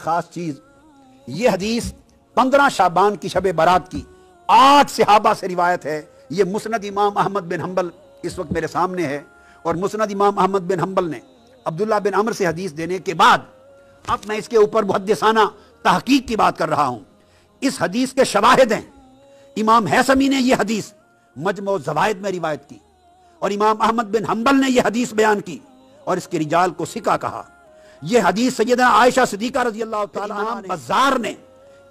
खास चीज, ये हदीस 15 शाबान की शब बारात की 8 सहाबा से रिवायत है। ये मुस्नद इमाम अहमद बिन हम्बल इस वक्त मेरे सामने है, और मुस्नद इमाम अहमद बिन हम्बल ने अब्दुल्ला बिन अमर से हदीस देने के बाद अब मैं इसके ऊपर मुहद्दिसाना तहकीक की बात कर रहा हूं। इस हदीस के शवाहिद हैं। इमाम हैसमी ने यह हदीस मजमू ज़वाइद में रिवायत की, और इमाम अहमद बिन हम्बल ने यह हदीस बयान की और इसके रिजाल को सिका कहा। यह हदीस सैयदना आयशा सिद्दीका रज़ी अल्लाह ताला अन्हा, बज़ार ने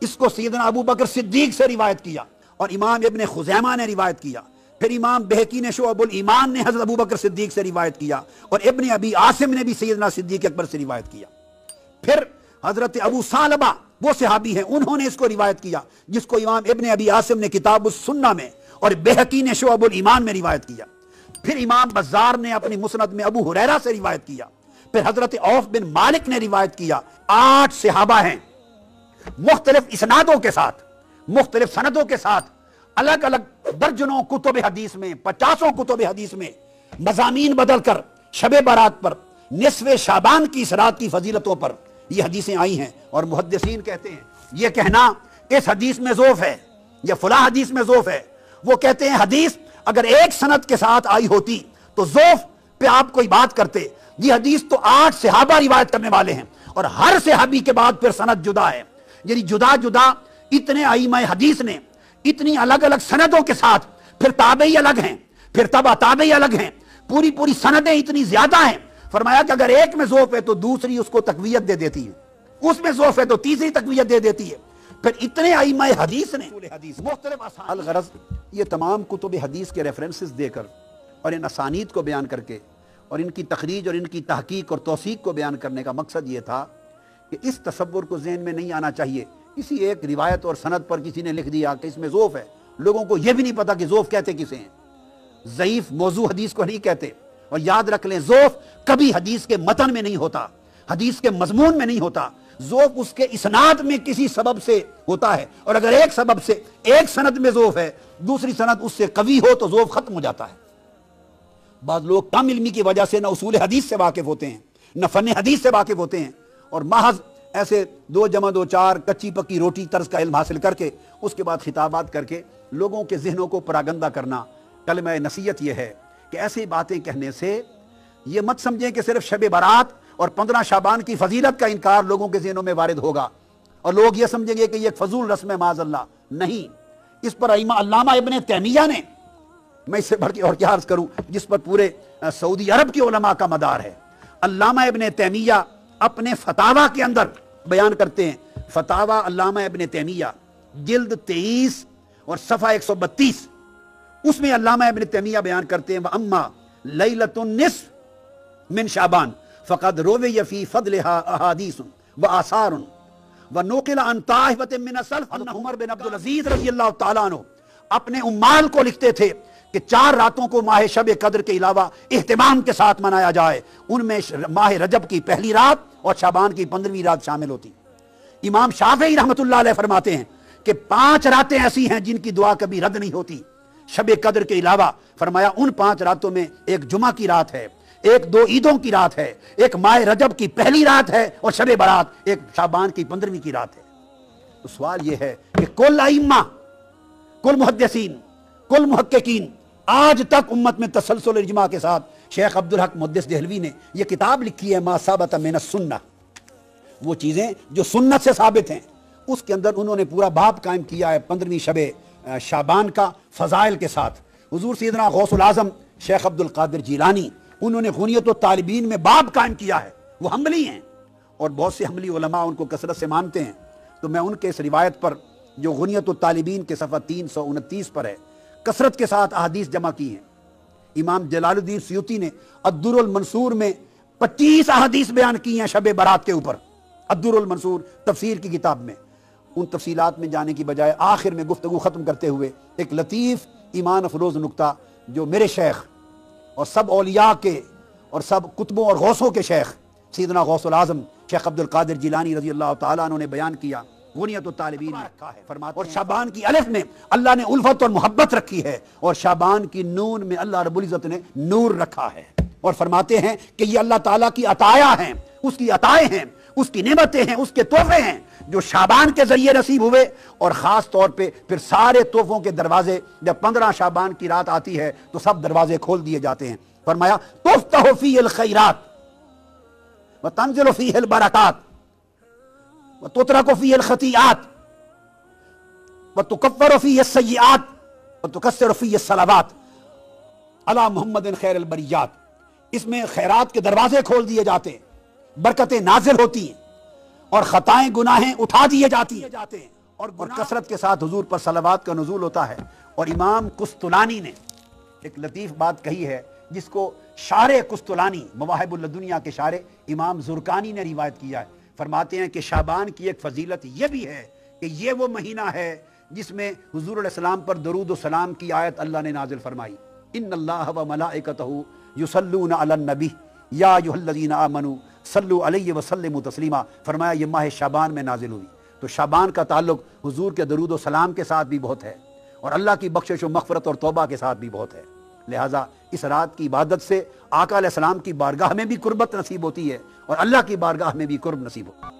इसको सैयदना अबू बकर सिद्दीक से रिवायत किया, और इमाम इब्ने खुज़ैमा ने रिवायत किया। फिर इमाम बहकी ने शुअबुल ईमान ने हज़रत अबू बकर सिद्दीक से रिवायत किया, और इब्ने अबी आसिम ने भी सैयदना सिद्दीक अकबर से रिवायत किया। फिर हज़रत अबू सालबा वो सहाबी हैं, उन्होंने इसको रिवायत किया, जिसको इमाम इब्ने अबी आसिम ने किताबुस सुन्ना में और बहकी ने शुअबुल ईमान में रिवायत किया। फिर इमाम बज़ार ने अपनी मुस्नद में अबू हुरैरा से रिवायत किया। फिर हज़रत औफ बिन मालिक ने रिवायत किया। 8 सहाबा हैं, मुख्तलिफ इसनादों के साथ, मुख्तलिफ सनदों के साथ, अलग अलग दर्जनों कुतुब हदीस में, 50 कुतुब हदीस में मज़ामीन बदल कर शब बारात पर, निस्फ़े शाबान की इस रात की फजीलतों पर ये हदीसें आई हैं। और मुहद्दिसीन कहते हैं ये कहना इस हदीस में ज़ोफ़ है या फला हदीस में ज़ोफ़ है, वो कहते हैं हदीस अगर एक सनद के साथ आई होती तो ज़ोफ़ पे आप कोई बात करते। ये हदीस तो 8 सहाबा रिवायत करने वाले हैं, और हर सहाबी के बाद फिर सनद जुदा है। यानी जुदा जुदा इतने आइमा हदीस ने इतनी अलग अलग सनदों के साथ, फिर ताबई अलग हैं, फिर तबा ताबई अलग हैं, पूरी पूरी सनदें इतनी ज्यादा हैं। फरमाया कि अगर एक में ज़ोफ़ है तो दूसरी उसको तक़वियत दे देती है, उसमें ज़ोफ़ है तो तीसरी तक़वियत दे देती है। फिर इतने आइमा हदीस ने अलगरज़ ये तमाम कुतुब हदीस के रेफरेंसेस देकर और इन असानीद को बयान करके और इनकी तखरीज और इनकी तहकीक और तौसीक को बयान करने का मकसद ये था कि इस तसव्वुर को ज़हन में नहीं आना चाहिए किसी एक रिवायत और सनद पर किसी ने लिख दिया कि इसमें ज़ोफ़ है, लोगों को यह भी नहीं पता कि ज़ोफ़ कहते किसे हैं। ज़ईफ़ मौजू हदीस को नहीं कहते। और याद रख लें, ज़ोफ़ कभी हदीस के मतन में नहीं होता, हदीस के मजमून में नहीं होता। ज़ोफ़ उसके इसनाद में किसी सबब से होता है, और अगर एक सबब से एक सनद में ज़ोफ़ है, दूसरी सनद उससे कवी हो तो ज़ोफ़ खत्म हो जाता है। बाद लोग कम इल्मी की वजह से न उसूल हदीस से वाकिफ होते हैं, न फ़न हदीस से वाकिफ होते हैं, और महज ऐसे 2 जमा 2 4 कच्ची पक्की रोटी तर्ज का इल्म हासिल करके उसके बाद खिताबात करके लोगों के जहनों को परागंदा करना। कलमा नसीहत यह है कि ऐसी बातें कहने से ये मत समझें कि सिर्फ शब बारात और 15 शाबान की फजीलत का इनकार लोगों के ज़हनों में वारिद होगा और लोग ये समझेंगे कि ये फजूल रस्म है माज़अल्लाह। नहीं, इस पर अल्लामा इब्ने तैमिया ने, मैं इससे बढ़ के और क्या अर्ज करूं, जिस पर पूरे सऊदी अरब के उलमा का मदार है। अल्लामा इब्ने तैमिया अपने फतावा के अंदर बयान करते हैं, फतावा अल्लामा इब्ने तैमिया जिल्द 23 और सफ़ा 132, उसमें अल्लामा इब्ने तैमिया बयान करते हैं, व अम्मा लैलतुन निस्फ़ मिन शाबान फ़क़द रुविय फ़ी फ़द्लिहा अहादीसुन व आसारुन व नुक़िल अन ताइफ़तिन मिन सल्फ़ अन्ना उमर बिन अब्दुल अज़ीज़ रज़ियल्लाहु तआला अन्हु अपने उम्माल को लिखते थे कि 4 रातों को माह शब कद्र के अलावा इह्तिमाम के साथ मनाया जाए। उनमें माह रजब की पहली रात और शाबान की 15वीं रात शामिल होती। इमाम शाफ़िई रहमतुल्लाह अलैह फरमाते हैं कि 5 रातें ऐसी हैं जिनकी दुआ कभी रद्द नहीं होती शब कद्र के अलावा। फरमाया उन 5 रातों में एक जुमा की रात है, एक 2 ईदों की रात है, एक माह रजब की पहली रात है, और शब बारात एक शाबान की 15वीं की रात है। तो सवाल यह है कि कुल अइम्मा, कुल मुहद्दिसीन, कुल मुहक्किकीन, आज तक उम्मत में तसलसल इज्मा के साथ शेख अब्दुल हक मुहद्दिस देहलवी ने यह किताब लिखी है, मा साबत मिन सुन्नह, वो चीज़ें जो सुन्नत से साबित हैं, उसके अंदर उन्होंने पूरा बाब कायम किया है 15वीं शब शाबान का फ़ज़ाइल के साथ। हुज़ूर सैयदना गौसुल आज़म शेख अब्दुल क़ादिर जीलानी, उन्होंने गुनियत तालिबीन में बाब कायम किया है। वो हमली हैं और बहुत से हमली उलमा उनको कसरत से मानते हैं। तो मैं उनके इस रिवायत पर जो गुनियत तालिबीन के सफ़ा 329 पर है, कसरत के साथ अहादीस जमा की हैं। इमाम जलालुद्दीन सयूती ने अद्दुरुल मंसूर में 25 अहादीस बयान की हैं शब बारात के ऊपर, अद्दुरुल मंसूर तफसीर की किताब में। उन तफसीलात में जाने की बजाय आखिर में गुफ्तगू ख़त्म करते हुए एक लतीफ़ ईमान अफरोज़ नुक्ता जो मेरे शेख और सब औलिया के और सब कुतुबों और गौसों के शेख सैयदना गौसुल आज़म शेख अब्दुल क़ादिर जिलानी रज़ी अल्लाह ताला अन्हु ने बयान किया, गुनियत तालिबीन में रखा है। फरमाते और शाबान की अलिफ में अल्लाह ने उल्फत और मोहब्बत रखी है, और शाबान की नून में अल्लाह रब्बुल इज़्ज़त ने नूर रखा है। और फरमाते हैं कि ये अल्लाह ताला की अताया हैं, उसकी अताएं हैं, اس کی نعمتیں ہیں، اس کے تحفے ہیں جو شعبان کے ذریعے نصیب ہوئے، اور خاص طور پہ پھر سارے تحفوں کے دروازے جب 15 شعبان کی رات آتی ہے تو سب دروازے کھول دیے جاتے ہیں۔ فرمایا تفتح فیہ الخیرات وتنزل فیہ البرکات وتترک فیہ الخطیئات وتکفر فیہ السیئات وتکسر فیہ الصلوات علی محمد خیر البریات۔ اس میں خیرات کے دروازے کھول دیے جاتے ہیں، برکتیں نازل ہوتی ہیں، اور خطائیں گناہیں اٹھا دیے جاتی ہیں، اور کثرت کے ساتھ حضور پر صلوات کا نزول ہوتا ہے۔ اور امام قسطلانی نے ایک لطیف بات کہی ہے جس کو شارح قسطلانی، مواہب اللدنیہ کے شارح امام زرکانی نے روایت کیا ہے۔ فرماتے ہیں کہ شعبان کی ایک فضیلت یہ بھی ہے کہ یہ وہ مہینہ ہے جس میں حضور علیہ السلام پر درود و سلام کی آیت اللہ نے نازل فرمائی، ان اللہ و ملائکتہ یصلون علی النبی یا ایھا الذین آمنوا صلوا علیہ وسلموا تسلیما۔ فرمایا یہ ماہ شعبان میں نازل ہوئی، تو شعبان کا تعلق حضور کے درود و سلام کے ساتھ بھی بہت ہے، اور اللہ کی بخشش و مغفرت اور توبہ کے ساتھ بھی بہت ہے۔ لہٰذا اس رات کی عبادت سے آقا علیہ السلام کی بارگاہ میں بھی قربت نصیب ہوتی ہے، اور اللہ کی بارگاہ میں بھی قرب نصیب ہوتی ہے۔